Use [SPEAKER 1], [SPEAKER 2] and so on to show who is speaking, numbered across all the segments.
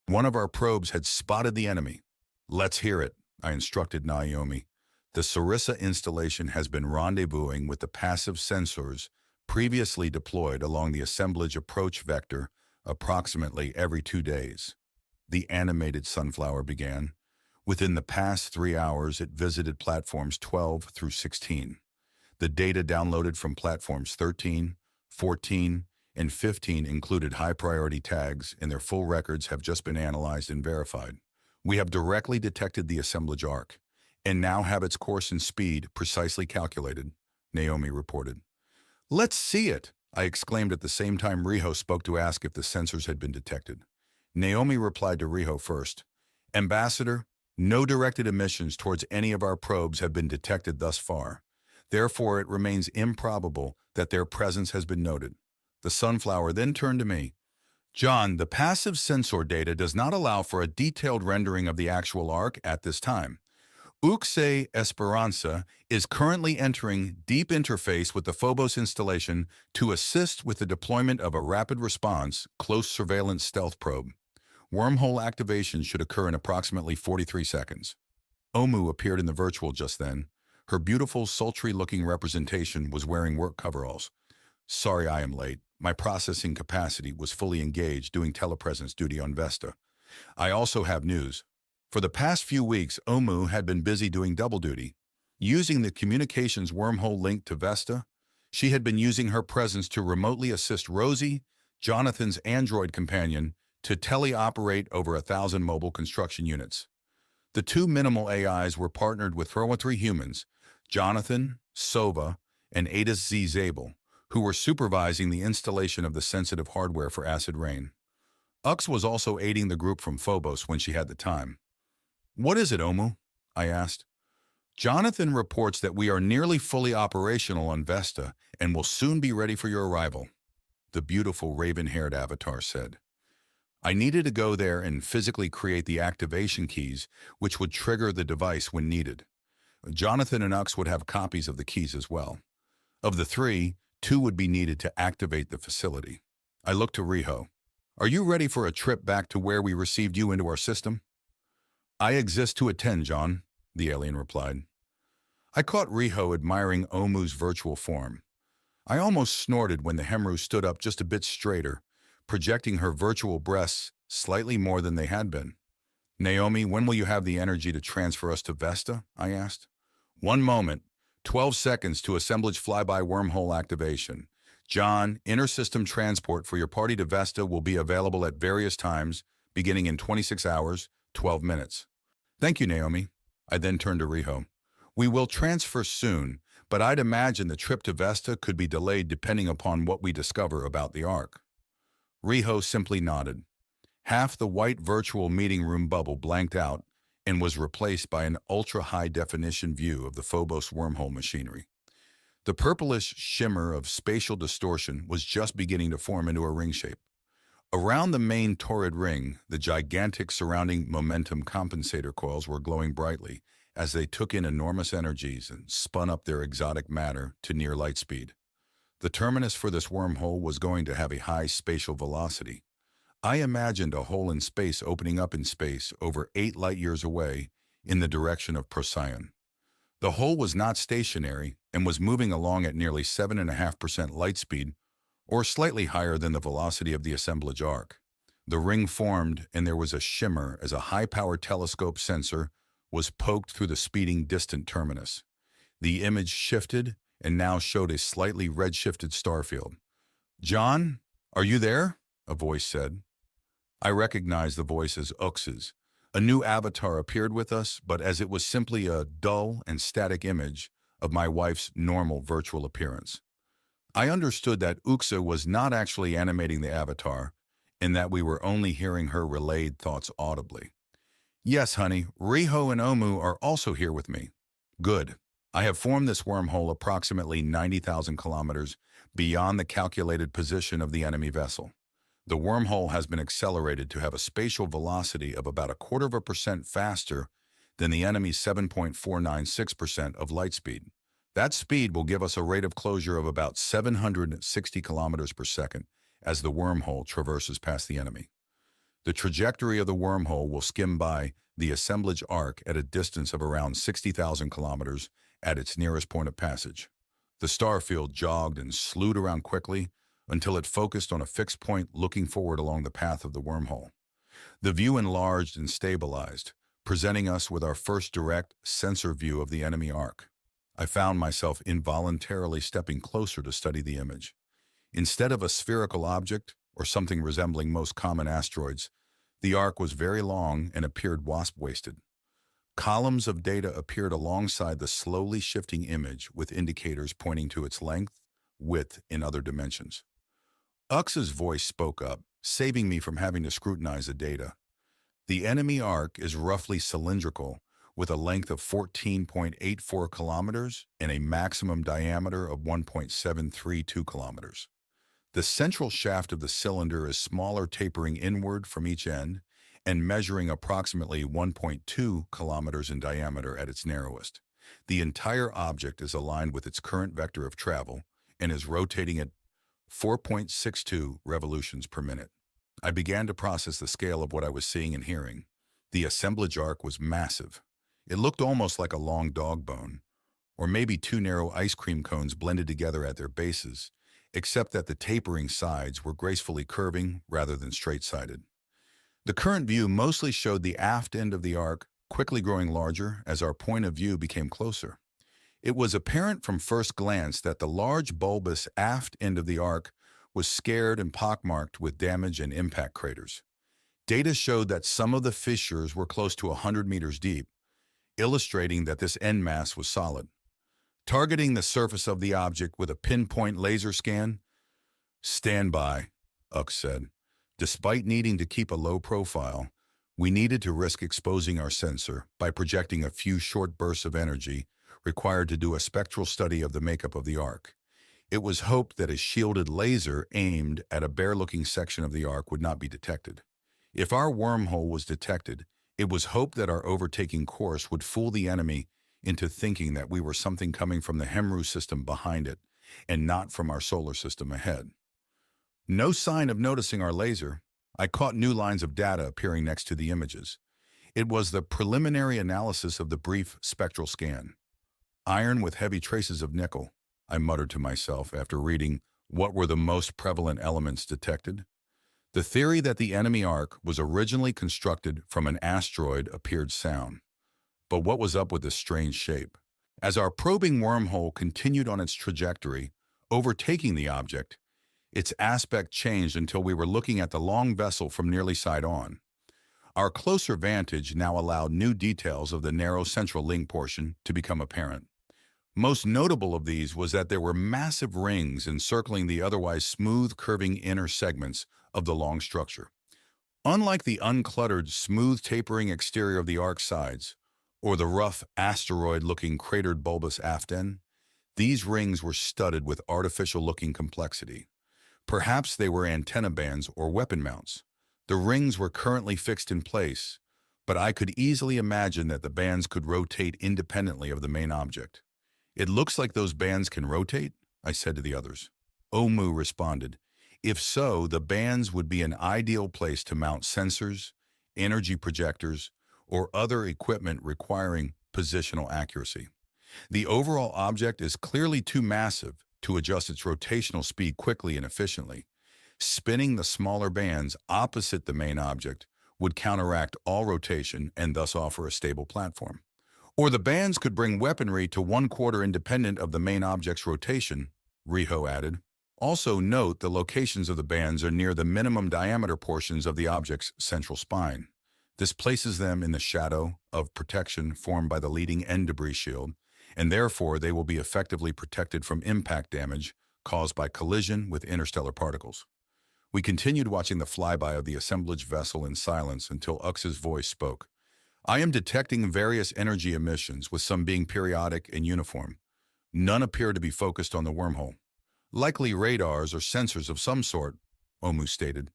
[SPEAKER 1] One of our probes had spotted the enemy. Let's hear it, I instructed Naomi. The Sarissa installation has been rendezvousing with the passive sensors previously deployed along the assemblage approach vector approximately every 2 days. The animated sunflower began. Within the past 3 hours, it visited platforms 12 through 16. The data downloaded from platforms 13, 14, and 15 included high-priority tags, and their full records have just been analyzed and verified. We have directly detected the assemblage arc, and now have its course and speed precisely calculated, Naomi reported. Let's see it, I exclaimed at the same time Riho spoke to ask if the sensors had been detected. Naomi replied to Riho first. Ambassador, no directed emissions towards any of our probes have been detected thus far. Therefore, it remains improbable that their presence has been noted. The sunflower then turned to me. John, the passive sensor data does not allow for a detailed rendering of the actual arc at this time. Uxe Esperanza is currently entering deep interface with the Phobos installation to assist with the deployment of a rapid response, close surveillance stealth probe. Wormhole activation should occur in approximately 43 seconds. Omu appeared in the virtual just then. Her beautiful, sultry-looking representation was wearing work coveralls. Sorry I am late. My processing capacity was fully engaged doing telepresence duty on Vesta. I also have news. For the past few weeks, Omu had been busy doing double duty. Using the communications wormhole link to Vesta, she had been using her presence to remotely assist Rosie, Jonathan's android companion, to teleoperate over 1,000 mobile construction units. The two minimal AIs were partnered with 3 humans, Jonathan, Sova, and Adis Z. Zabel, who were supervising the installation of the sensitive hardware for acid rain. Ux was also aiding the group from Phobos when she had the time. What is it, Omu? I asked. Jonathan reports that we are nearly fully operational on Vesta and will soon be ready for your arrival, the beautiful raven-haired avatar said. I needed to go there and physically create the activation keys, which would trigger the device when needed. Jonathan and Ux would have copies of the keys as well. Of the 3, 2 would be needed to activate the facility. I looked to Riho. Are you ready for a trip back to where we received you into our system? I exist to attend, John, the alien replied. I caught Riho admiring Omu's virtual form. I almost snorted when the Hemru stood up just a bit straighter, projecting her virtual breasts slightly more than they had been. Naomi, when will you have the energy to transfer us to Vesta? I asked. 1 moment, 12 seconds to assemblage flyby wormhole activation. John, inter-system transport for your party to Vesta will be available at various times, beginning in 26 hours, 12 minutes. Thank you, Naomi. I then turned to Riho. We will transfer soon, but I'd imagine the trip to Vesta could be delayed depending upon what we discover about the Ark. Riho simply nodded. Half the white virtual meeting room bubble blanked out and was replaced by an ultra-high-definition view of the Phobos wormhole machinery. The purplish shimmer of spatial distortion was just beginning to form into a ring shape. Around the main torrid ring, the gigantic surrounding momentum compensator coils were glowing brightly as they took in enormous energies and spun up their exotic matter to near light speed. The terminus for this wormhole was going to have a high spatial velocity. I imagined a hole in space opening up in space over 8 light-years away in the direction of Procyon. The hole was not stationary and was moving along at nearly 7.5% light speed, or slightly higher than the velocity of the assemblage arc. The ring formed, and there was a shimmer as a high-powered telescope sensor was poked through the speeding distant terminus. The image shifted and now showed a slightly red-shifted star field. John, are you there? A voice said. I recognized the voice as Ux's. A new avatar appeared with us, but as it was simply a dull and static image of my wife's normal virtual appearance. I understood that Uxa was not actually animating the avatar, and that we were only hearing her relayed thoughts audibly. Yes, honey, Riho and Omu are also here with me. Good. I have formed this wormhole approximately 90,000 kilometers beyond the calculated position of the enemy vessel. The wormhole has been accelerated to have a spatial velocity of about 0.25% faster than the enemy's 7.496% of light speed. That speed will give us a rate of closure of about 760 kilometers per second as the wormhole traverses past the enemy. The trajectory of the wormhole will skim by the assemblage arc at a distance of around 60,000 kilometers at its nearest point of passage. The starfield jogged and slewed around quickly until it focused on a fixed point looking forward along the path of the wormhole. The view enlarged and stabilized, presenting us with our first direct sensor view of the enemy arc. I found myself involuntarily stepping closer to study the image. Instead of a spherical object, or something resembling most common asteroids, the arc was very long and appeared wasp-waisted. Columns of data appeared alongside the slowly shifting image with indicators pointing to its length, width, and other dimensions. Ux's voice spoke up, saving me from having to scrutinize the data. The enemy arc is roughly cylindrical, with a length of 14.84 kilometers and a maximum diameter of 1.732 kilometers. The central shaft of the cylinder is smaller, tapering inward from each end and measuring approximately 1.2 kilometers in diameter at its narrowest. The entire object is aligned with its current vector of travel and is rotating at 4.62 revolutions per minute. I began to process the scale of what I was seeing and hearing. The assemblage arc was massive. It looked almost like a long dog bone, or maybe two narrow ice cream cones blended together at their bases, except that the tapering sides were gracefully curving rather than straight-sided. The current view mostly showed the aft end of the arc quickly growing larger as our point of view became closer. It was apparent from first glance that the large bulbous aft end of the arc was scarred and pockmarked with damage and impact craters. Data showed that some of the fissures were close to 100 meters deep, illustrating that this end mass was solid. Targeting the surface of the object with a pinpoint laser scan, "Stand by," Ux said. Despite needing to keep a low profile, we needed to risk exposing our sensor by projecting a few short bursts of energy required to do a spectral study of the makeup of the arc. It was hoped that a shielded laser aimed at a bare-looking section of the arc would not be detected. If our wormhole was detected, it was hoped that our overtaking course would fool the enemy into thinking that we were something coming from the Hemru system behind it and not from our solar system ahead. No sign of noticing our laser, I caught new lines of data appearing next to the images. It was the preliminary analysis of the brief spectral scan. "Iron with heavy traces of nickel," I muttered to myself after reading what were the most prevalent elements detected. The theory that the enemy arc was originally constructed from an asteroid appeared sound. But what was up with this strange shape? As our probing wormhole continued on its trajectory, overtaking the object, its aspect changed until we were looking at the long vessel from nearly side on. Our closer vantage now allowed new details of the narrow central link portion to become apparent. Most notable of these was that there were massive rings encircling the otherwise smooth, curving inner segments of the long structure. Unlike the uncluttered, smooth, tapering exterior of the arc sides, or the rough, asteroid-looking cratered bulbous aft end, these rings were studded with artificial-looking complexity. Perhaps they were antenna bands or weapon mounts. The rings were currently fixed in place, but I could easily imagine that the bands could rotate independently of the main object. "It looks like those bands can rotate," I said to the others. Omu responded, "If so, the bands would be an ideal place to mount sensors, energy projectors, or other equipment requiring positional accuracy. The overall object is clearly too massive to adjust its rotational speed quickly and efficiently. Spinning the smaller bands opposite the main object would counteract all rotation and thus offer a stable platform. Or the bands could bring weaponry to 1/4 independent of the main object's rotation," Riho added. "Also note the locations of the bands are near the minimum diameter portions of the object's central spine. This places them in the shadow of protection formed by the leading end debris shield, and therefore they will be effectively protected from impact damage caused by collision with interstellar particles." We continued watching the flyby of the assemblage vessel in silence until Ux's voice spoke. "I am detecting various energy emissions, with some being periodic and uniform. None appear to be focused on the wormhole. Likely radars or sensors of some sort," Omu stated.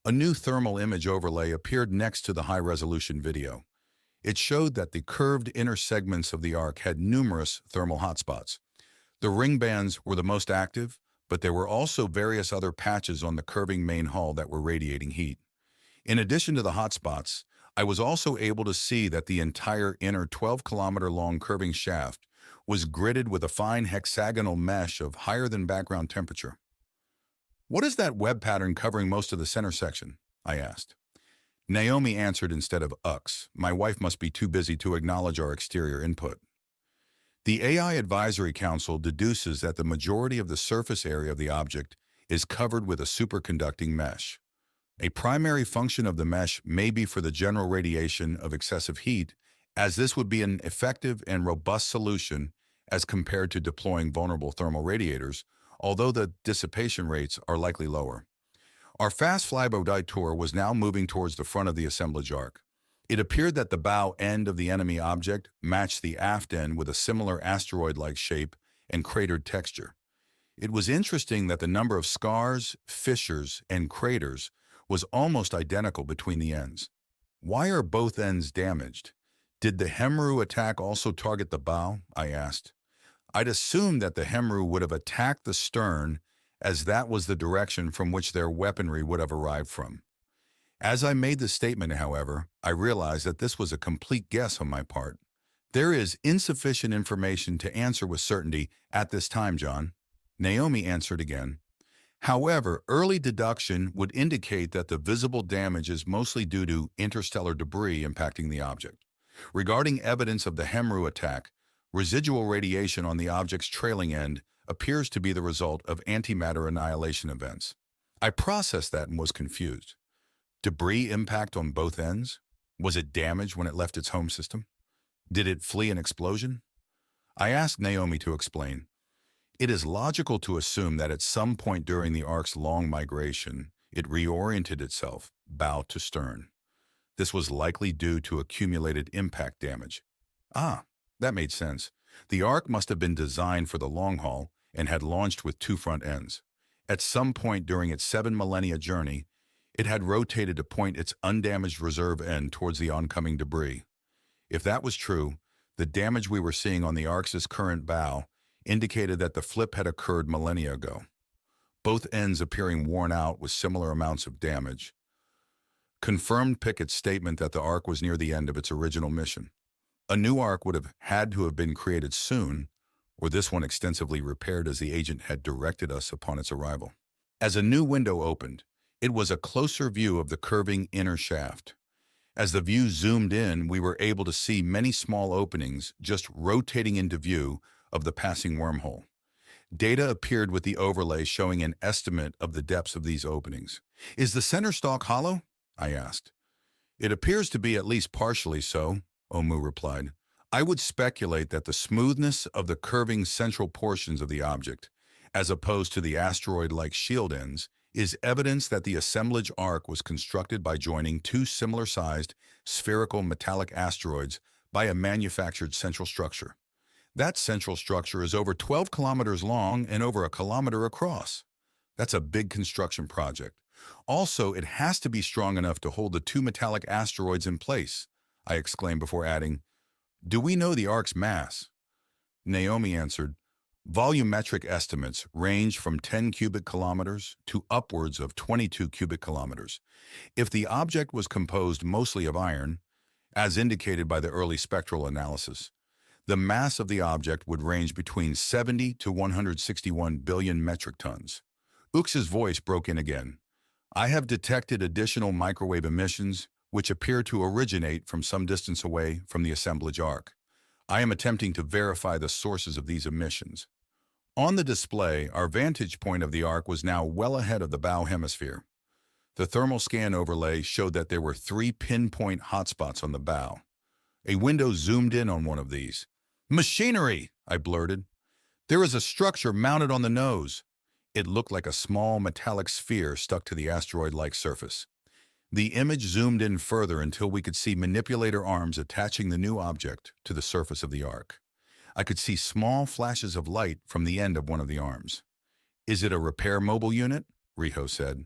[SPEAKER 1] A new thermal image overlay appeared next to the high-resolution video. It showed that the curved inner segments of the arc had numerous thermal hotspots. The ring bands were the most active, but there were also various other patches on the curving main hull that were radiating heat. In addition to the hotspots, I was also able to see that the entire inner 12-kilometer-long curving shaft was gridded with a fine hexagonal mesh of higher-than-background temperature. "What is that web pattern covering most of the center section?" I asked. Naomi answered instead of "Ux." My wife must be too busy to acknowledge our exterior input. The AI Advisory Council deduces that the majority of the surface area of the object is covered with a superconducting mesh. A primary function of the mesh may be for the general radiation of excessive heat, as this would be an effective and robust solution as compared to deploying vulnerable thermal radiators, although the dissipation rates are likely lower. Our fast flyby tour was now moving towards the front of the assemblage arc. It appeared that the bow end of the enemy object matched the aft end with a similar asteroid-like shape and cratered texture. It was interesting that the number of scars, fissures, and craters was almost identical between the ends. Why are both ends damaged? Did the Hemru attack also target the bow? I asked. I'd assumed that the Hemru would have attacked the stern, as that was the direction from which their weaponry would have arrived from. As I made the statement, however, I realized that this was a complete guess on my part. There is insufficient information to answer with certainty at this time, Jon. Naomi answered again. However, early deduction would indicate that the visible damage is mostly due to interstellar debris impacting the object. Regarding evidence of the Hemru attack, residual radiation on the object's trailing end appears to be the result of antimatter annihilation events. I processed that and was confused. Debris impact on both ends? Was it damaged when it left its home system? Did it flee an explosion? I asked Naomi to explain. It is logical to assume that at some point during the Ark's long migration, it reoriented itself, bow to stern. This was likely due to accumulated impact damage. Ah, that made sense. The Ark must have been designed for the long haul and had launched with two front ends. At some point during its 7 millennia journey, it had rotated to point its undamaged reserve end towards the oncoming debris. If that was true, the damage we were seeing on the Ark's current bow indicated that the flip had occurred millennia ago, both ends appearing worn out with similar amounts of damage. Confirmed Pickett's statement that the Ark was near the end of its original mission. A new Ark would have had to have been created soon, or this one extensively repaired as the agent had directed us upon its arrival. As a new window opened, it was a closer view of the curving inner shaft. As the view zoomed in, we were able to see many small openings just rotating into view of the passing wormhole. Data appeared with the overlay showing an estimate of the depths of these openings. "Is the center stalk hollow?" I asked. "It appears to be at least partially so," Omu replied. "I would speculate that the smoothness of the curving central portions of the object, as opposed to the asteroid-like shield ends, is evidence that the assemblage arc was constructed by joining two similar-sized, spherical metallic asteroids by a manufactured central structure. That central structure is over 12 kilometers long and over 1 kilometer across. That's a big construction project. Also, it has to be strong enough to hold the two metallic asteroids in place," I exclaimed before adding, "Do we know the Ark's mass?" Naomi answered, "Volumetric estimates range from 10 cubic kilometers to upwards of 22 cubic kilometers. If the object was composed mostly of iron, as indicated by the early spectral analysis, the mass of the object would range between 70 to 161 billion metric tons. Ux's voice broke in again. "I have detected additional microwave emissions which appear to originate from some distance away from the assemblage arc. I am attempting to verify the sources of these emissions." On the display, our vantage point of the arc was now well ahead of the bow hemisphere. The thermal scan overlay showed that there were 3 pinpoint hotspots on the bow. A window zoomed in on one of these. "Machinery!" I blurted. "There is a structure mounted on the nose." It looked like a small metallic sphere stuck to the asteroid-like surface. The image zoomed in further until we could see manipulator arms attaching the new object to the surface of the arc. I could see small flashes of light from the end of one of the arms. "Is it a repair mobile unit?" Riho said.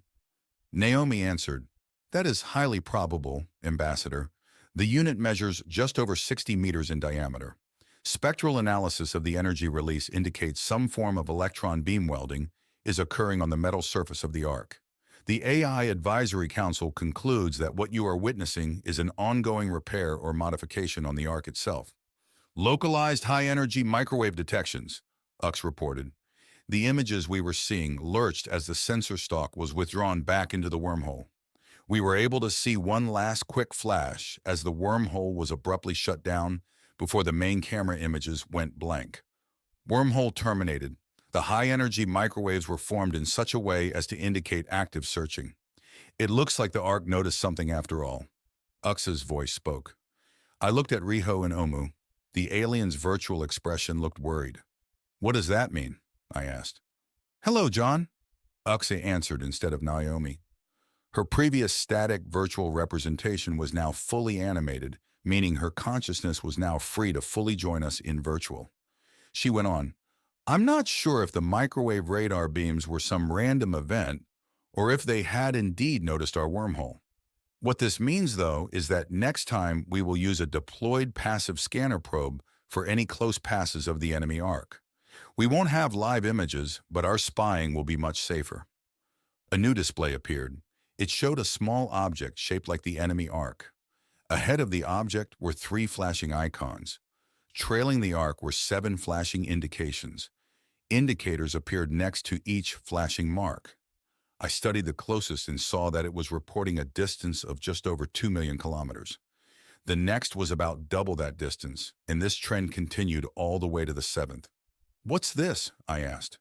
[SPEAKER 1] Naomi answered, "That is highly probable, Ambassador. The unit measures just over 60 meters in diameter. Spectral analysis of the energy release indicates some form of electron beam welding is occurring on the metal surface of the arc. The AI Advisory Council concludes that what you are witnessing is an ongoing repair or modification on the Ark itself. Localized high-energy microwave detections, Ux reported. The images we were seeing lurched as the sensor stalk was withdrawn back into the wormhole. We were able to see one last quick flash as the wormhole was abruptly shut down before the main camera images went blank. Wormhole terminated. The high-energy microwaves were formed in such a way as to indicate active searching. It looks like the Ark noticed something after all. Ux's voice spoke. I looked at Riho and Omu. The alien's virtual expression looked worried. What does that mean? I asked. Hello, Jon, Uxa answered instead of Naomi. Her previous static virtual representation was now fully animated, meaning her consciousness was now free to fully join us in virtual. She went on, I'm not sure if the microwave radar beams were some random event or if they had indeed noticed our wormhole. What this means, though, is that next time we will use a deployed passive scanner probe for any close passes of the enemy Ark. We won't have live images, but our spying will be much safer. A new display appeared. It showed a small object shaped like the enemy Ark. Ahead of the object were 3 flashing icons. Trailing the Ark were 7 flashing indications. Indicators appeared next to each flashing mark. I studied the closest and saw that it was reporting a distance of just over 2 million kilometers. The next was about double that distance, and this trend continued all the way to the 7th. What's this? I asked.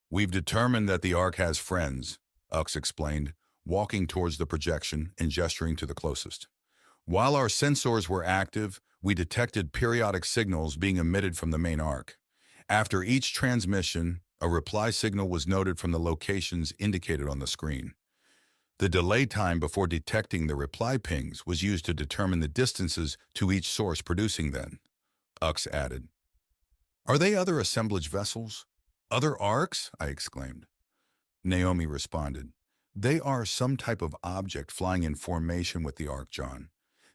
[SPEAKER 1] We've determined that the Ark has friends, Ux explained, walking towards the projection and gesturing to the closest. While our sensors were active, we detected periodic signals being emitted from the main Ark. After each transmission, a reply signal was noted from the locations indicated on the screen. The delay time before detecting the reply pings was used to determine the distances to each source producing them, Ux added. Are they other assemblage vessels? Other Arks? I exclaimed. Naomi responded. They are some type of object flying in formation with the Ark, Jon.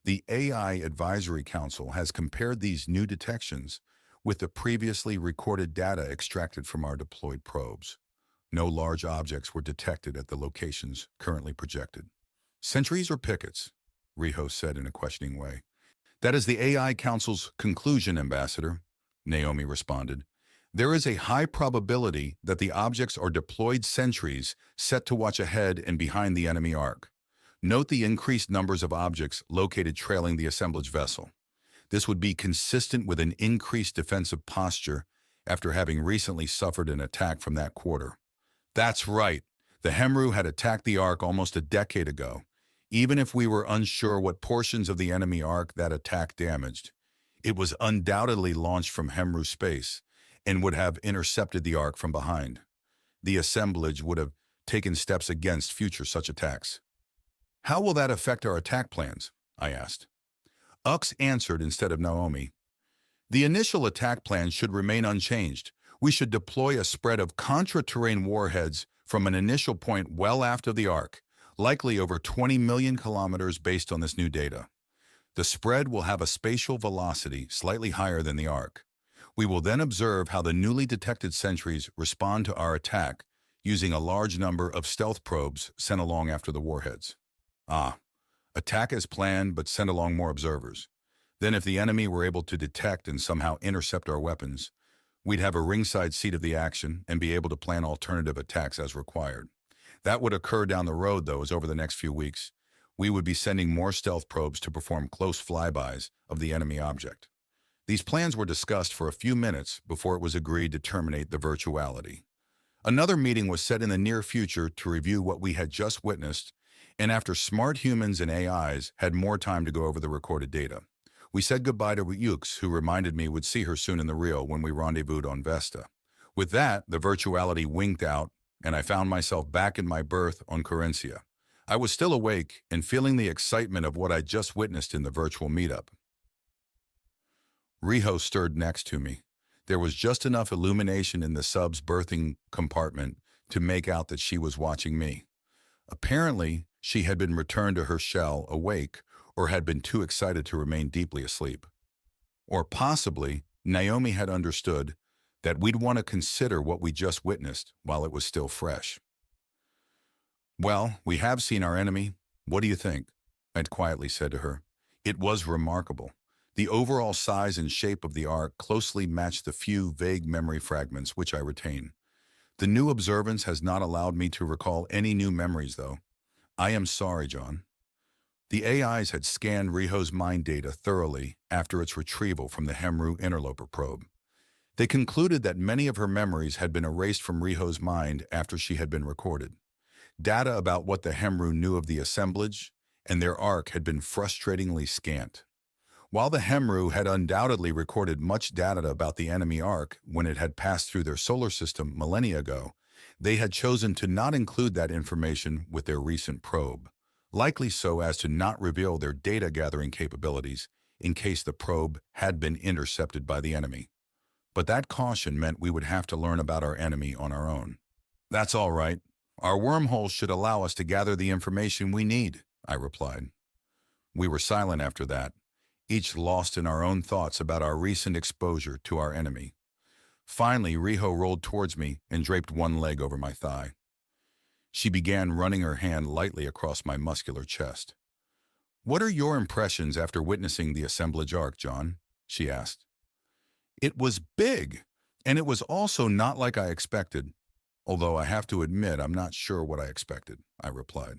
[SPEAKER 1] The AI Advisory Council has compared these new detections with the previously recorded data extracted from our deployed probes. No large objects were detected at the locations currently projected. Sentries or pickets? Riho said in a questioning way. That is the AI Council's conclusion, Ambassador, Naomi responded. There is a high probability that the objects are deployed sentries set to watch ahead and behind the enemy Ark. Note the increased numbers of objects located trailing the assemblage vessel. This would be consistent with an increased defensive posture after having recently suffered an attack from that quarter. That's right. The Hemru had attacked the Ark almost a decade ago. Even if we were unsure what portions of the enemy Ark that attack damaged, it was undoubtedly launched from Hemru space and would have intercepted the Ark from behind. The assemblage would have taken steps against future such attacks. How will that affect our attack plans? I asked. Ux answered instead of Naomi. The initial attack plan should remain unchanged. We should deploy a spread of contra-terrain warheads from an initial point well aft of the Ark, likely over 20 million kilometers based on this new data. The spread will have a spatial velocity slightly higher than the Ark. We will then observe how the newly detected sentries respond to our attack using a large number of stealth probes sent along after the warheads. Attack as planned, but send along more observers. Then if the enemy were able to detect and somehow intercept our weapons, we'd have a ringside seat of the action and be able to plan alternative attacks as required. That would occur down the road, though, as over the next few weeks, we would be sending more stealth probes to perform close flybys of the enemy object. These plans were discussed for a few minutes before it was agreed to terminate the virtuality. Another meeting was set in the near future to review what we had just witnessed, and after smart humans and AIs had more time to go over the recorded data. We said goodbye to Yux, who reminded me would see her soon in the real when we rendezvoused on Vesta. With that, the virtuality winked out, and I found myself back in my berth on Corinthia. I was still awake and feeling the excitement of what I just witnessed in the virtual meetup. Riho stirred next to me. There was just enough illumination in the sub's berthing compartment to make out that she was watching me. Apparently, she had been returned to her shell awake or had been too excited to remain deeply asleep. Or possibly, Naomi had understood that we'd want to consider what we just witnessed while it was still fresh. Well, we have seen our enemy. What do you think? I'd quietly said to her. It was remarkable. The overall size and shape of the ark closely matched the few vague memory fragments which I retain. The new observance has not allowed me to recall any new memories, though. I am sorry, Jon. The AIs had scanned Riho's mind data thoroughly after its retrieval from the Hemru interloper probe. They concluded that many of her memories had been erased from Riho's mind after she had been recorded. Data about what the Hemru knew of the assemblage and their ark had been frustratingly scant. While the Hemru had undoubtedly recorded much data about the enemy ark when it had passed through their solar system millennia ago, they had chosen to not include that information with their recent probe, likely so as to not reveal their data-gathering capabilities in case the probe had been intercepted by the enemy. But that caution meant we would have to learn about our enemy on our own. That's all right. Our wormholes should allow us to gather the information we need, I replied. We were silent after that, each lost in our own thoughts about our recent exposure to our enemy. Finally, Riho rolled towards me and draped one leg over my thigh. She began running her hand lightly across my muscular chest. "What are your impressions after witnessing the assemblage arc, Jon?" she asked. "It was big, and it was also not like I expected, although I have to admit I'm not sure what I expected," I replied.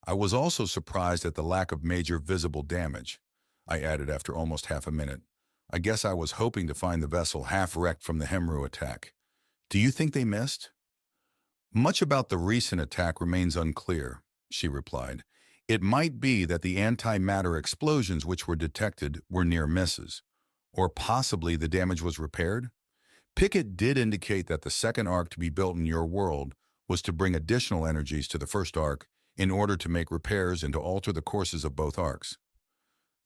[SPEAKER 1] "I was also surprised at the lack of major visible damage," I added after almost half a minute. "I guess I was hoping to find the vessel half-wrecked from the Hemru attack. Do you think they missed?" "Much about the recent attack remains unclear," she replied. "It might be that the antimatter explosions which were detected were near misses, or possibly the damage was repaired. Pickett did indicate that the second arc to be built in your world was to bring additional energies to the first arc in order to make repairs and to alter the courses of both arcs.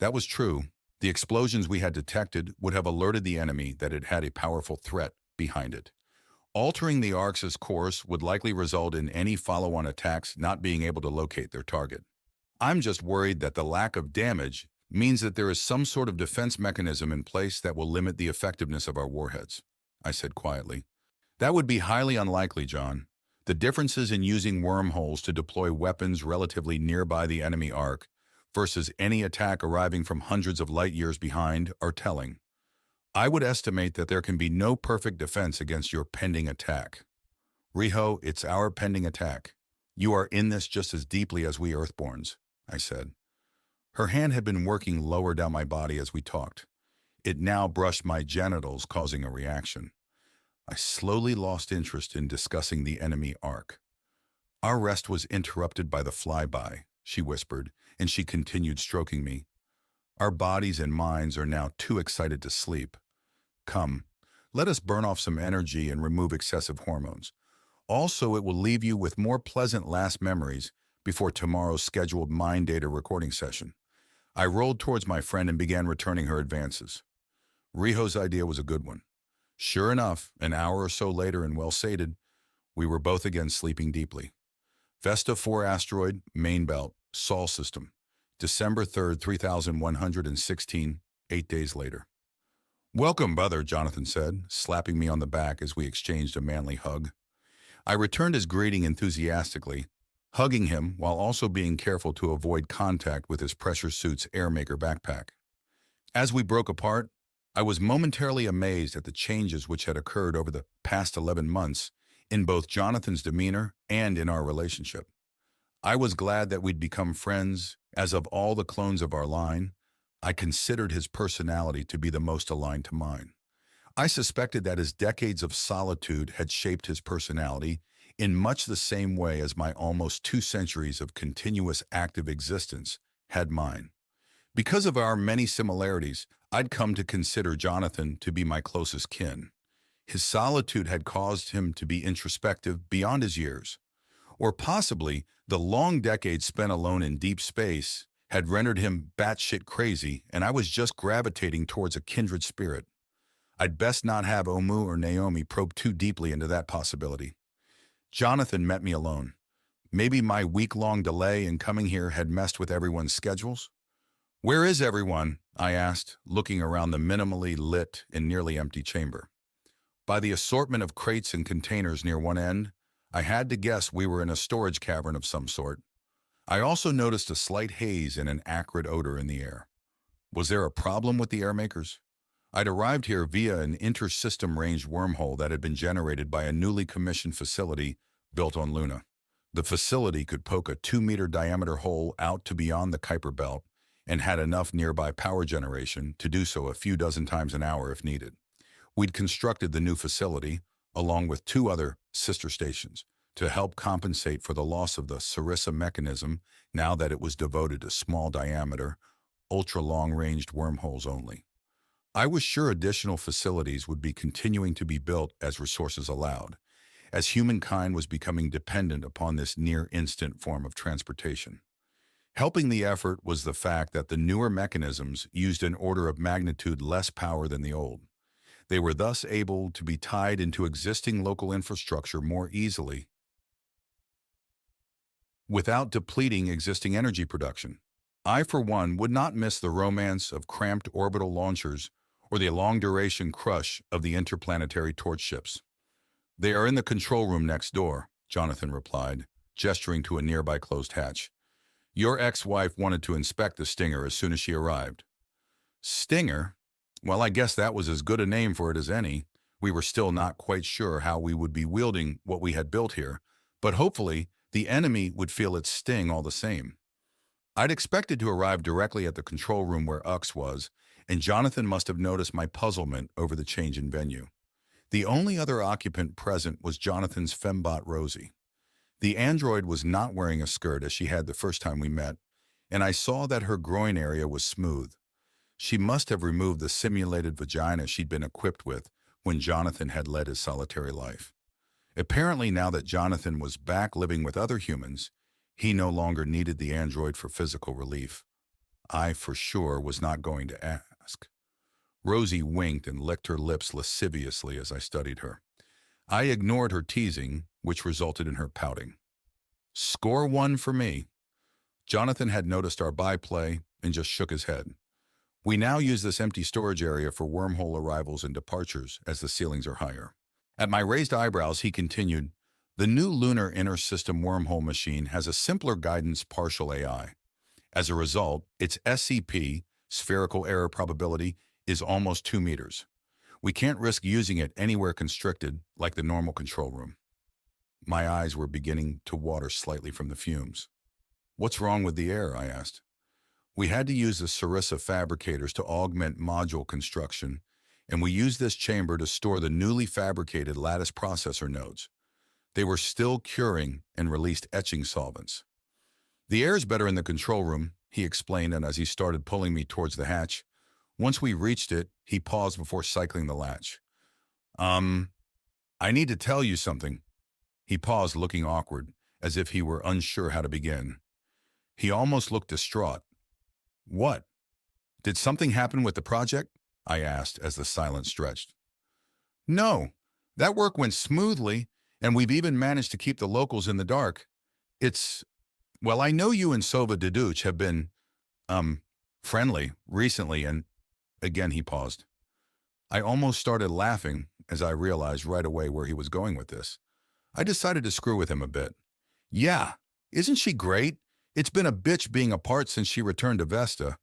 [SPEAKER 1] That was true. The explosions we had detected would have alerted the enemy that it had a powerful threat behind it. Altering the arc's course would likely result in any follow-on attacks not being able to locate their target. I'm just worried that the lack of damage means that there is some sort of defense mechanism in place that will limit the effectiveness of our warheads," I said quietly. "That would be highly unlikely, Jon. The differences in using wormholes to deploy weapons relatively nearby the enemy arc versus any attack arriving from hundreds of light years behind are telling. I would estimate that there can be no perfect defense against your pending attack. Riho, it's our pending attack. You are in this just as deeply as we Earthborns," I said. Her hand had been working lower down my body as we talked. It now brushed my genitals, causing a reaction. I slowly lost interest in discussing the enemy arc. "Our rest was interrupted by the flyby," she whispered, and she continued stroking me. "Our bodies and minds are now too excited to sleep. Come, let us burn off some energy and remove excessive hormones. Also, it will leave you with more pleasant last memories before tomorrow's scheduled mind data recording session." I rolled towards my friend and began returning her advances. Riho's idea was a good one. Sure enough, an hour or so later and well-sated, we were both again sleeping deeply. Vesta 4 asteroid, main belt, Sol system, December 3rd, 3116, 8 days later. "Welcome, brother," Jonathan said, slapping me on the back as we exchanged a manly hug. I returned his greeting enthusiastically, hugging him while also being careful to avoid contact with his pressure suit's airmaker backpack. As we broke apart, I was momentarily amazed at the changes which had occurred over the past 11 months in both Jonathan's demeanor and in our relationship. I was glad that we'd become friends, as of all the clones of our line, I considered his personality to be the most aligned to mine. I suspected that his decades of solitude had shaped his personality in much the same way as my almost 2 centuries of continuous active existence had mine. Because of our many similarities, I'd come to consider Jonathan to be my closest kin. His solitude had caused him to be introspective beyond his years. Or possibly, the long decades spent alone in deep space had rendered him batshit crazy, and I was just gravitating towards a kindred spirit. I'd best not have Omu or Naomi probe too deeply into that possibility. Jonathan met me alone. Maybe my week-long delay in coming here had messed with everyone's schedules? "Where is everyone?" I asked, looking around the minimally lit and nearly empty chamber. By the assortment of crates and containers near one end, I had to guess we were in a storage cavern of some sort. I also noticed a slight haze and an acrid odor in the air. Was there a problem with the airmakers? I'd arrived here via an inter-system ranged wormhole that had been generated by a newly commissioned facility built on Luna. The facility could poke a 2-meter diameter hole out to beyond the Kuiper Belt and had enough nearby power generation to do so a few dozen times an hour if needed. We'd constructed the new facility, along with 2 other sister stations, to help compensate for the loss of the Sarissa mechanism now that it was devoted to small diameter, ultra-long-ranged wormholes only. I was sure additional facilities would be continuing to be built as resources allowed, as humankind was becoming dependent upon this near-instant form of transportation. Helping the effort was the fact that the newer mechanisms used an order of magnitude less power than the old. They were thus able to be tied into existing local infrastructure more easily without depleting existing energy production. I, for one, would not miss the romance of cramped orbital launchers or the long-duration crush of the interplanetary torch ships. "They are in the control room next door," Jonathan replied, gesturing to a nearby closed hatch. "Your ex-wife wanted to inspect the Stinger as soon as she arrived." Stinger? Well, I guess that was as good a name for it as any. We were still not quite sure how we would be wielding what we had built here, but hopefully the enemy would feel its sting all the same. I'd expected to arrive directly at the control room where Ux was, and Jonathan must have noticed my puzzlement over the change in venue. The only other occupant present was Jonathan's fembot Rosie. The android was not wearing a skirt as she had the first time we met, and I saw that her groin area was smooth. She must have removed the simulated vagina she'd been equipped with when Jonathan had led his solitary life. Apparently, now that Jonathan was back living with other humans, he no longer needed the android for physical relief. I, for sure, was not going to ask. Rosie winked and licked her lips lasciviously as I studied her. I ignored her teasing, which resulted in her pouting. Score 1 for me. Jonathan had noticed our byplay and just shook his head. We now use this empty storage area for wormhole arrivals and departures, as the ceilings are higher. At my raised eyebrows, he continued, "The new lunar inner system wormhole machine has a simpler guidance partial AI. As a result, its SCP, spherical error probability, is almost 2 meters. We can't risk using it anywhere constricted, like the normal control room." My eyes were beginning to water slightly from the fumes. "What's wrong with the air?" I asked. "We had to use the Sarissa fabricators to augment module construction, and we used this chamber to store the newly fabricated lattice processor nodes. They were still curing and released etching solvents." "The air's better in the control room," he explained, and as he started pulling me towards the hatch. Once we reached it, he paused before cycling the latch. I need to tell you something." He paused, looking awkward, as if he were unsure how to begin. He almost looked distraught. "What? Did something happen with the project?" I asked as the silence stretched. "No, that work went smoothly, and we've even managed to keep the locals in the dark. Well, I know you and Sova Deduch have been, friendly recently, and..." Again he paused. I almost started laughing as I realized right away where he was going with this. I decided to screw with him a bit. "Yeah, isn't she great? It's been a bitch being apart since she returned to Vesta.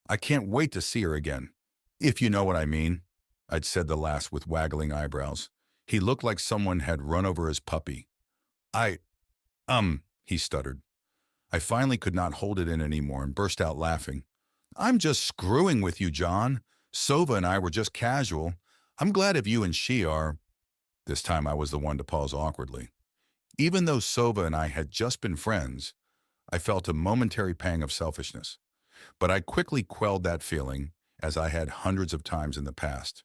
[SPEAKER 1] I can't wait to see her again. If you know what I mean." I'd said the last with waggling eyebrows. He looked like someone had run over his puppy. He stuttered. I finally could not hold it in anymore and burst out laughing. "I'm just screwing with you, John. Sova and I were just casual. I'm glad if you and she are..." This time I was the one to pause awkwardly. Even though Sova and I had just been friends, I felt a momentary pang of selfishness. But I quickly quelled that feeling, as I had hundreds of times in the past.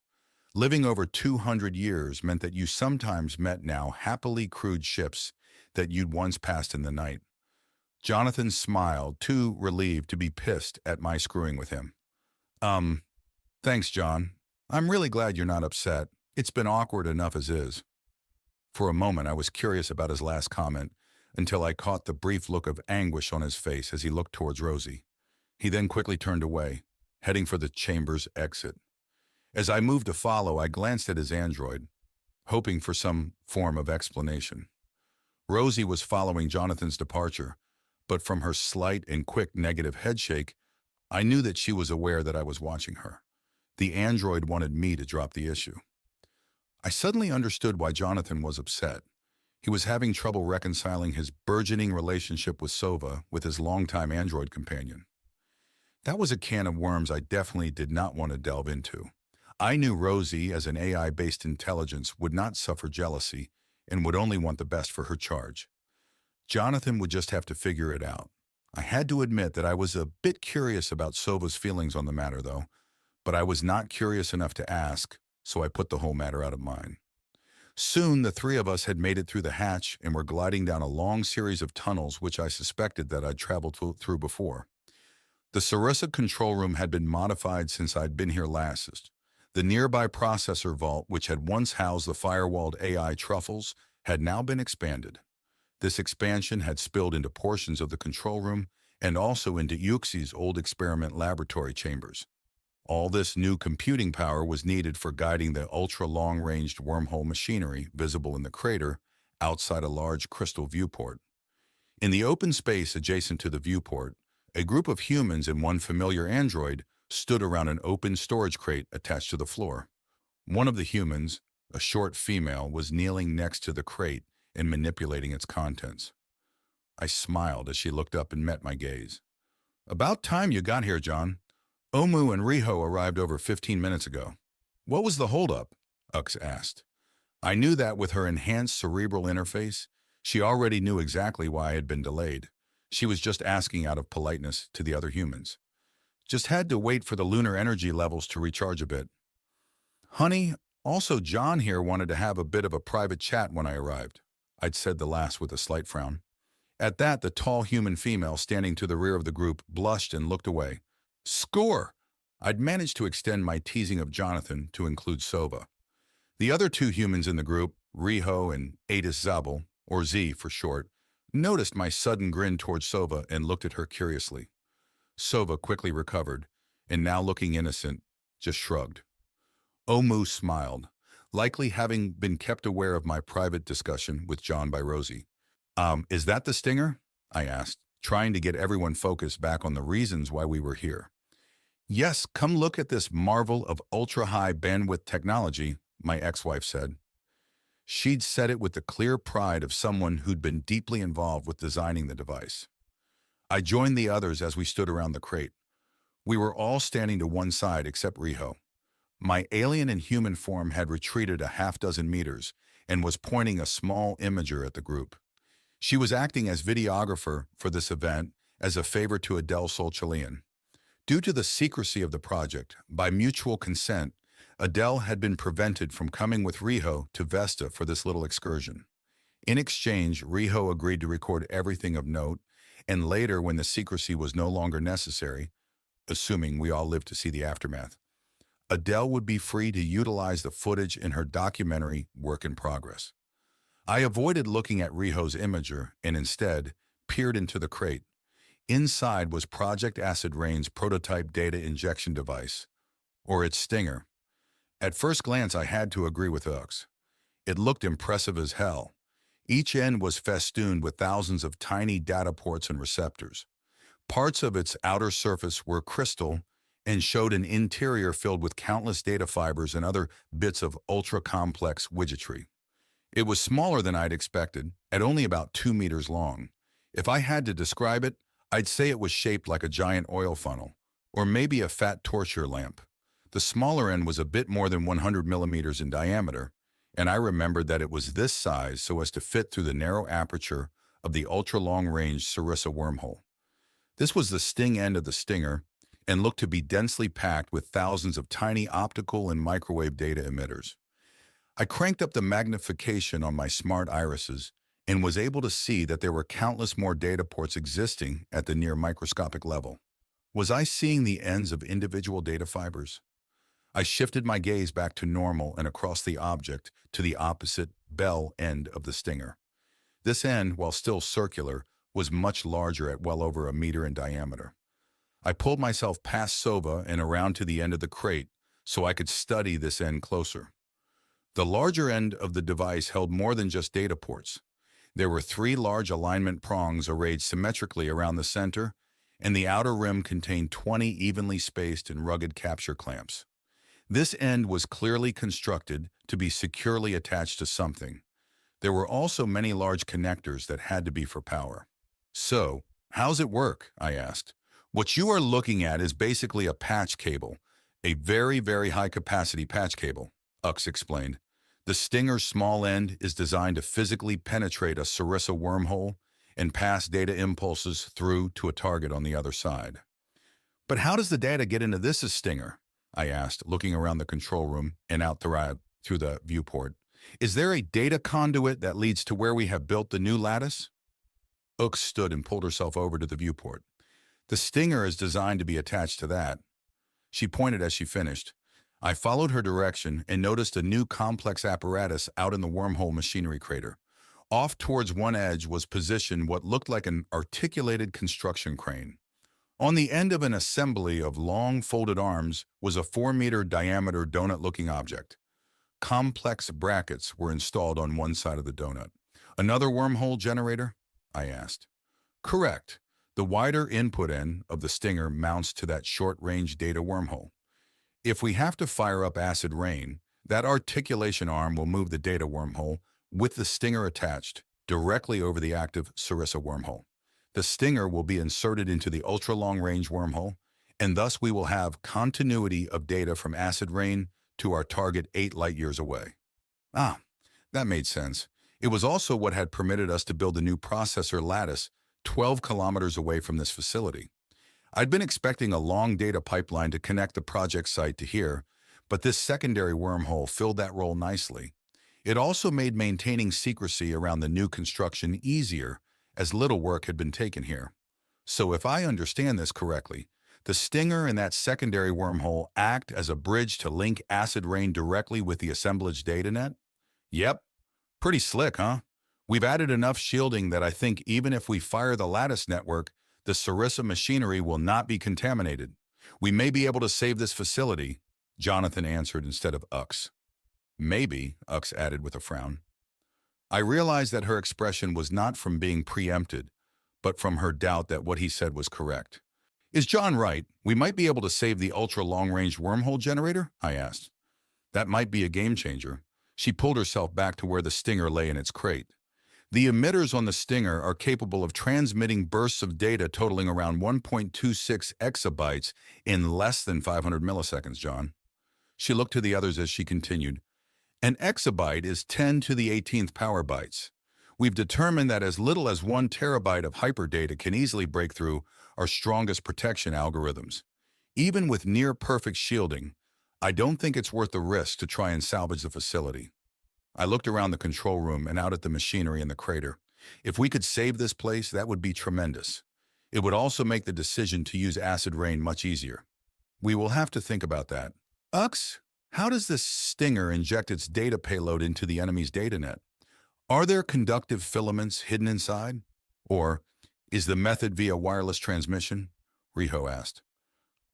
[SPEAKER 1] Living over 200 years meant that you sometimes met now happily crewed ships that you'd once passed in the night. Jonathan smiled, too relieved to be pissed at my screwing with him. Thanks, John. I'm really glad you're not upset. It's been awkward enough as is." For a moment, I was curious about his last comment, until I caught the brief look of anguish on his face as he looked towards Rosie. He then quickly turned away, heading for the chamber's exit. As I moved to follow, I glanced at his android, hoping for some form of explanation. Rosie was following Jonathan's departure, but from her slight and quick negative headshake, I knew that she was aware that I was watching her. The android wanted me to drop the issue. I suddenly understood why Jonathan was upset. He was having trouble reconciling his burgeoning relationship with Sova with his longtime android companion. That was a can of worms I definitely did not want to delve into. I knew Rosie, as an AI-based intelligence, would not suffer jealousy and would only want the best for her charge. Jonathan would just have to figure it out. I had to admit that I was a bit curious about Sova's feelings on the matter, though, but I was not curious enough to ask, so I put the whole matter out of mind. Soon, the three of us had made it through the hatch and were gliding down a long series of tunnels which I suspected that I'd traveled through before. The Sarissa control room had been modified since I'd been here last. The nearby processor vault, which had once housed the firewalled AI truffles, had now been expanded. This expansion had spilled into portions of the control room and also into Yuxi's old experiment laboratory chambers. All this new computing power was needed for guiding the ultra-long-ranged wormhole machinery visible in the crater outside a large crystal viewport. In the open space adjacent to the viewport, a group of humans and one familiar android stood around an open storage crate attached to the floor. One of the humans, a short female, was kneeling next to the crate and manipulating its contents. I smiled as she looked up and met my gaze. "About time you got here, Jon. Omu and Riho arrived over 15 minutes ago." "What was the holdup?" Ux asked. I knew that with her enhanced cerebral interface, she already knew exactly why I had been delayed. She was just asking out of politeness to the other humans. "Just had to wait for the lunar energy levels to recharge a bit." "Honey, also Jon here wanted to have a bit of a private chat when I arrived," I'd said the last with a slight frown. At that, the tall human female standing to the rear of the group blushed and looked away. "Score!" I'd managed to extend my teasing of Jonathan to include Sova. The other two humans in the group, Riho and Adis Zabel, or Z for short, noticed my sudden grin towards Sova and looked at her curiously. Sova quickly recovered, and now looking innocent, just shrugged. Omu smiled, likely having been kept aware of my private discussion with Jon by Rosie. Is that the stinger?" I asked, trying to get everyone focused back on the reasons why we were here. "Yes, come look at this marvel of ultra-high bandwidth technology," my ex-wife said. She'd said it with the clear pride of someone who'd been deeply involved with designing the device. I joined the others as we stood around the crate. We were all standing to one side except Riho. My alien and human form had retreated a half-dozen meters and was pointing a small imager at the group. She was acting as videographer for this event as a favor to Adele Solchalian. Due to the secrecy of the project, by mutual consent, Adele had been prevented from coming with Riho to Vesta for this little excursion. In exchange, Riho agreed to record everything of note, and later, when the secrecy was no longer necessary, assuming we all lived to see the aftermath, Adele would be free to utilize the footage in her documentary Work in Progress. I avoided looking at Riho's imager and instead peered into the crate. Inside was Project Acid Rain's prototype data injection device, or its stinger. At first glance, I had to agree with Ux. It looked impressive as hell. Each end was festooned with thousands of tiny data ports and receptors. Parts of its outer surface were crystal and showed an interior filled with countless data fibers and other bits of ultra-complex widgetry. It was smaller than I'd expected, at only about 2 meters long. If I had to describe it, I'd say it was shaped like a giant oil funnel, or maybe a fat torture lamp. The smaller end was a bit more than 100 millimeters in diameter, and I remembered that it was this size so as to fit through the narrow aperture of the ultra-long-range Sarissa wormhole. This was the sting end of the stinger, and looked to be densely packed with thousands of tiny optical and microwave data emitters. I cranked up the magnification on my smart irises and was able to see that there were countless more data ports existing at the near microscopic level. Was I seeing the ends of individual data fibers? I shifted my gaze back to normal and across the object to the opposite bell end of the stinger. This end, while still circular, was much larger at well over 1 meter in diameter. I pulled myself past Sova and around to the end of the crate so I could study this end closer. The larger end of the device held more than just data ports. There were 3 large alignment prongs arrayed symmetrically around the center, and the outer rim contained 20 evenly spaced and rugged capture clamps. This end was clearly constructed to be securely attached to something. There were also many large connectors that had to be for power. "So, how's it work?" I asked. "What you are looking at is basically a patch cable, a very, very high-capacity patch cable," Ux explained. "The Stinger's small end is designed to physically penetrate a Sarissa wormhole and pass data impulses through to a target on the other side." "But how does the data get into this Stinger?" I asked, looking around the control room and out through the viewport. "Is there a data conduit that leads to where we have built the new lattice?" Ux stood and pulled herself over to the viewport. "The Stinger is designed to be attached to that." She pointed as she finished. I followed her direction and noticed a new complex apparatus out in the wormhole machinery crater. Off towards one edge was positioned what looked like an articulated construction crane. On the end of an assembly of long folded arms was a 4-meter diameter donut-looking object. Complex brackets were installed on one side of the donut. "Another wormhole generator?" I asked. "Correct. The wider input end of the Stinger mounts to that short-range data wormhole. If we have to fire up acid rain, that articulation arm will move the data wormhole with the Stinger attached directly over the active Sarissa wormhole. The Stinger will be inserted into the ultra-long-range wormhole, and thus we will have continuity of data from acid rain to our target 8 light-years away." Ah, that made sense. It was also what had permitted us to build a new processor lattice 12 kilometers away from this facility. I'd been expecting a long data pipeline to connect the project site to here, but this secondary wormhole filled that role nicely. It also made maintaining secrecy around the new construction easier, as little work had been taken here. So if I understand this correctly, the Stinger and that secondary wormhole act as a bridge to link acid rain directly with the assemblage datanet? Yep. Pretty slick, huh? We've added enough shielding that I think even if we fire the lattice network, the Sarissa machinery will not be contaminated. We may be able to save this facility, Jonathan answered instead of Ux. "Maybe," Ux added with a frown. I realized that her expression was not from being preempted, but from her doubt that what he said was correct. "Is Jon right? We might be able to save the ultra-long-range wormhole generator?" I asked. "That might be a game-changer." She pulled herself back to where the Stinger lay in its crate. "The emitters on the Stinger are capable of transmitting bursts of data totaling around 1.26 exabytes in less than 500 milliseconds, Jon." She looked to the others as she continued. "An exabyte is 10 to the 18th power bytes. We've determined that as little as 1 terabyte of hyperdata can easily break through our strongest protection algorithms. Even with near-perfect shielding, I don't think it's worth the risk to try and salvage the facility." I looked around the control room and out at the machinery in the crater. If we could save this place, that would be tremendous. It would also make the decision to use acid rain much easier. We will have to think about that. "Ux, how does this Stinger inject its data payload into the enemy's datanet? Are there conductive filaments hidden inside? Or is the method via wireless transmission?" Riho asked.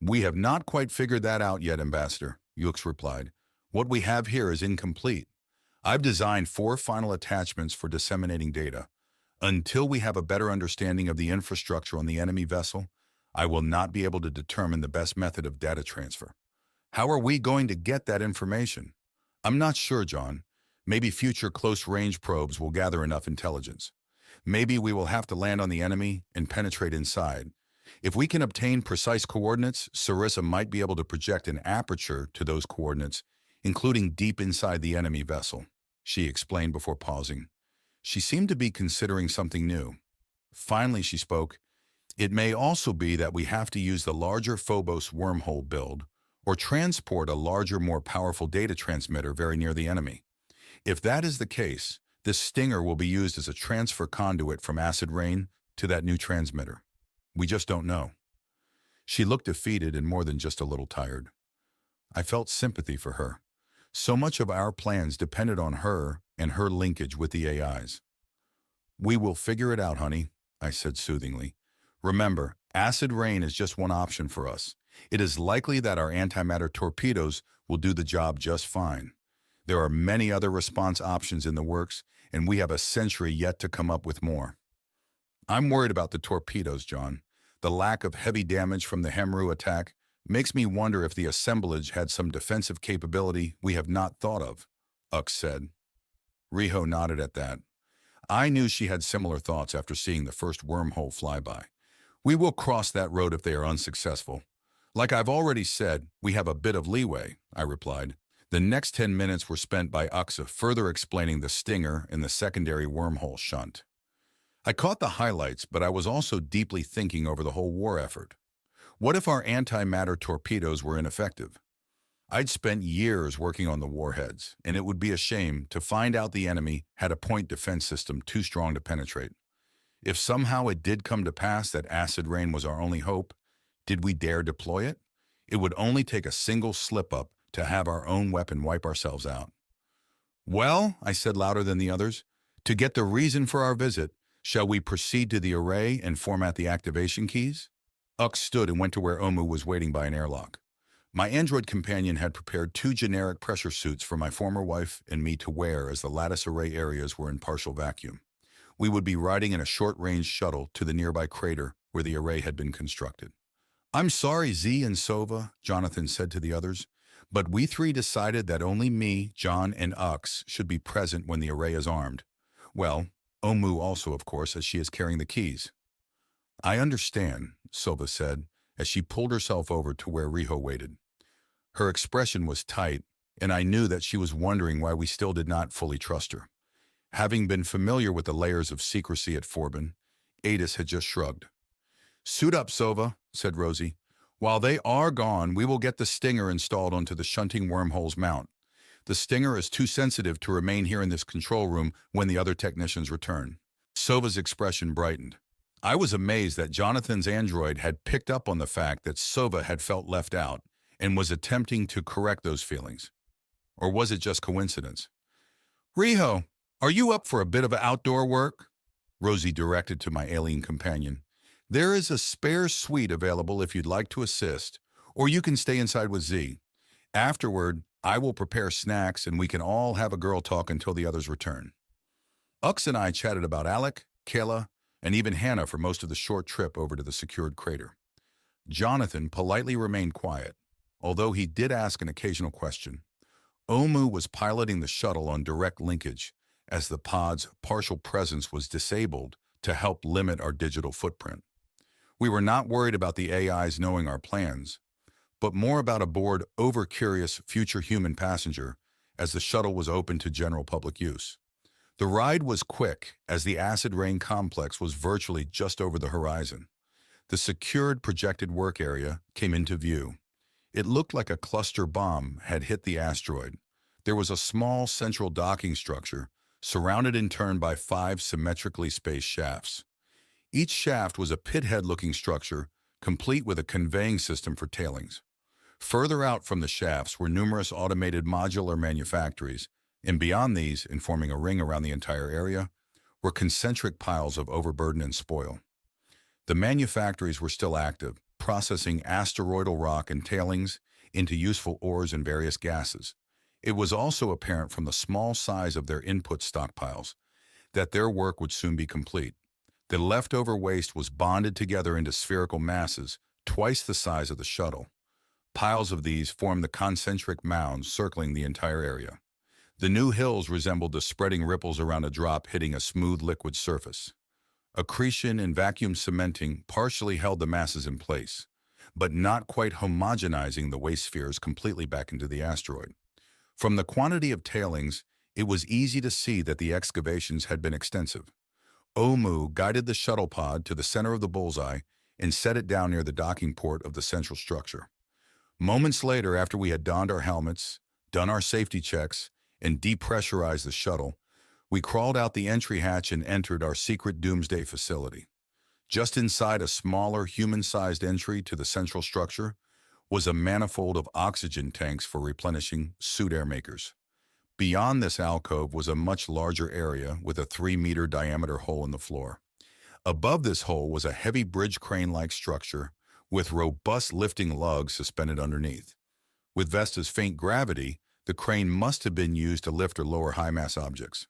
[SPEAKER 1] "We have not quite figured that out yet, Ambassador," Ux replied. "What we have here is incomplete. I've designed 4 final attachments for disseminating data. Until we have a better understanding of the infrastructure on the enemy vessel, I will not be able to determine the best method of data transfer. How are we going to get that information? I'm not sure, Jon. Maybe future close-range probes will gather enough intelligence. Maybe we will have to land on the enemy and penetrate inside. If we can obtain precise coordinates, Sarissa might be able to project an aperture to those coordinates, including deep inside the enemy vessel," she explained before pausing. She seemed to be considering something new. Finally, she spoke. "It may also be that we have to use the larger Phobos wormhole build or transport a larger, more powerful data transmitter very near the enemy. If that is the case, this Stinger will be used as a transfer conduit from acid rain to that new transmitter. We just don't know." She looked defeated and more than just a little tired. I felt sympathy for her. So much of our plans depended on her and her linkage with the AIs. "We will figure it out, honey," I said soothingly. "Remember, acid rain is just one option for us. It is likely that our antimatter torpedoes will do the job just fine. There are many other response options in the works, and we have a century yet to come up with more. I'm worried about the torpedoes, John. The lack of heavy damage from the Hemru attack makes me wonder if the assemblage had some defensive capability we have not thought of, Ux said. Riho nodded at that. I knew she had similar thoughts after seeing the first wormhole flyby. We will cross that road if they are unsuccessful. Like I've already said, we have a bit of leeway, I replied. The next 10 minutes were spent by Uxa further explaining the stinger and the secondary wormhole shunt. I caught the highlights, but I was also deeply thinking over the whole war effort. What if our antimatter torpedoes were ineffective? I'd spent years working on the warheads, and it would be a shame to find out the enemy had a point defense system too strong to penetrate. If somehow it did come to pass that acid rain was our only hope, did we dare deploy it? It would only take a single slip-up to have our own weapon wipe ourselves out. Well, I said louder than the others, to get the reason for our visit, shall we proceed to the array and format the activation keys? Ux stood and went to where Omu was waiting by an airlock. My android companion had prepared 2 generic pressure suits for my former wife and me to wear as the lattice array areas were in partial vacuum. We would be riding in a short-range shuttle to the nearby crater where the array had been constructed. I'm sorry, Z and Sova, Jonathan said to the others, but we 3 decided that only me, John, and Ux should be present when the array is armed. Well, Omu also, of course, as she is carrying the keys. I understand, Sova said, as she pulled herself over to where Riho waited. Her expression was tight, and I knew that she was wondering why we still did not fully trust her. Having been familiar with the layers of secrecy at Forbin, Adis had just shrugged. Suit up, Sova, said Rosie. While they are gone, we will get the stinger installed onto the shunting wormhole's mount. The stinger is too sensitive to remain here in this control room when the other technicians return. Sova's expression brightened. I was amazed that Jonathan's android had picked up on the fact that Sova had felt left out and was attempting to correct those feelings. Or was it just coincidence? Riho, are you up for a bit of outdoor work? Rosie directed to my alien companion. There is a spare suite available if you'd like to assist, or you can stay inside with Z. Afterward, I will prepare snacks and we can all have a girl talk until the others return. Ux and I chatted about Alec, Kayla, and even Hannah for most of the short trip over to the secured crater. Jonathan politely remained quiet, although he did ask an occasional question. Omu was piloting the shuttle on direct linkage, as the pod's partial presence was disabled to help limit our digital footprint. We were not worried about the AIs knowing our plans, but more about a bored, over-curious future human passenger as the shuttle was open to general public use. The ride was quick, as the acid rain complex was virtually just over the horizon. The secured projected work area came into view. It looked like a cluster bomb had hit the asteroid. There was a small central docking structure, surrounded in turn by 5 symmetrically spaced shafts. Each shaft was a pithead-looking structure, complete with a conveying system for tailings. Further out from the shafts were numerous automated modular manufactories, and beyond these, and forming a ring around the entire area, were concentric piles of overburden and spoil. The manufactories were still active, processing asteroidal rock and tailings into useful ores and various gases. It was also apparent from the small size of their input stockpiles that their work would soon be complete. The leftover waste was bonded together into spherical masses, twice the size of the shuttle. Piles of these formed the concentric mounds circling the entire area. The new hills resembled the spreading ripples around a drop hitting a smooth liquid surface. Accretion and vacuum cementing partially held the masses in place, but not quite homogenizing the waste spheres completely back into the asteroid. From the quantity of tailings, it was easy to see that the excavations had been extensive. Omu guided the shuttle pod to the center of the bullseye and set it down near the docking port of the central structure. Moments later, after we had donned our helmets, done our safety checks, and depressurized the shuttle, we crawled out the entry hatch and entered our secret doomsday facility. Just inside a smaller, human-sized entry to the central structure was a manifold of oxygen tanks for replenishing suit air makers. Beyond this alcove was a much larger area with a 3-meter diameter hole in the floor. Above this hole was a heavy bridge crane-like structure with robust lifting lugs suspended underneath. With Vesta's faint gravity, the crane must have been used to lift or lower high-mass objects.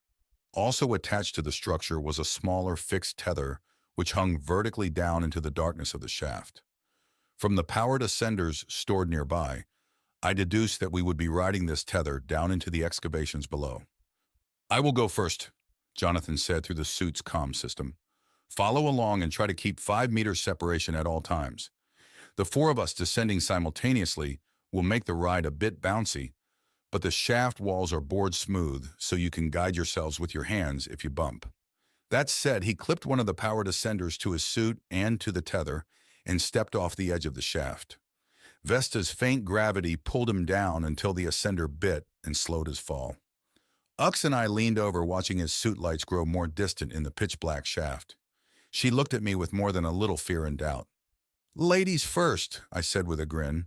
[SPEAKER 1] Also attached to the structure was a smaller fixed tether which hung vertically down into the darkness of the shaft. From the powered ascenders stored nearby, I deduced that we would be riding this tether down into the excavations below. "I will go first," Jonathan said through the suit's comm system. "Follow along and try to keep 5 meters separation at all times. The 4 of us descending simultaneously will make the ride a bit bouncy, but the shaft walls are bored smooth so you can guide yourselves with your hands if you bump." That said, he clipped one of the powered ascenders to his suit and to the tether and stepped off the edge of the shaft. Vesta's faint gravity pulled him down until the ascender bit and slowed his fall. Ux and I leaned over, watching his suit lights grow more distant in the pitch-black shaft. She looked at me with more than a little fear and doubt. "Ladies first," I said with a grin.